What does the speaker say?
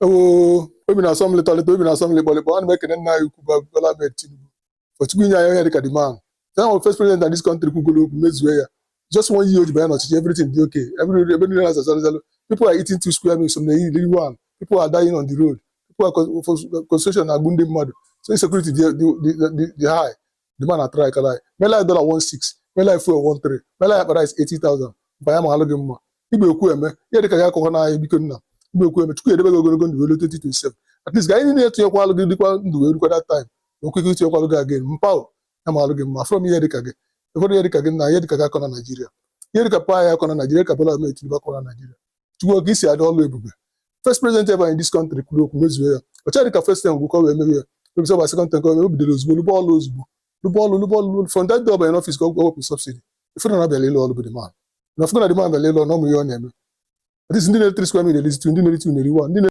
obi na-asọ m leta leta obi na-asọ m lekpọlekpọ ana m ekene nna anyị ukwu bụ Bola Ahmed Tinubu for Chukwu inye anyị onye dịka the man first president of this country kwugoro okwu mezue ya just 1 year o ji banye n'ọchịchị everything dị okay ebe niile na-azazalụ people are eating 2 square meals na eyi one people are dying on the road people are construction na-agbu ndị mmadụ so insecurity dị high the man atry kala mela $16 mela fuel 13 mela ya price 80,000 banya ma alụ gị mma igbe ekwu eme ihe dịka ya akọkọ na anyị biko nna igbe ekwu eme Chukwu edebe gị ogologo ndụ welu 2027 at least ga anyị niile tụnyekwa alụ gị dịkwa ndụ wee rukwa that time okwe gị tụnyekwa alụ gị again mpao ya ma alụ gị mma from ihe dịka gị ụfọdụ ihe dịka gị na ihe dịka gị akọ na Naịjirịa ihe dịka pa ya akọ na Naịjirịa ka Bola Ahmed Tinubu akọ na Naịjirịa Chukwu oge isi adị ọlụ ebube first president ever in this country kwuru okwu mezuo ya ọcha dịka first time gwụkọ wee mewe ya ebisa ba second time o bidoro ozugbo lụba ọlụ ozugbo lụba ọlụ from that day ọ banye n'ọfịs ka ọ wepụ subsidy ifere na abịala ịlụ ọlụ bụ the man na ọfụgo na the man bịala ịlụ ọnụ ọmụ ihe ọ na-eme at least ndị na-ere 3 square meal na-elizitu ndị na-eri 2 na-eri 1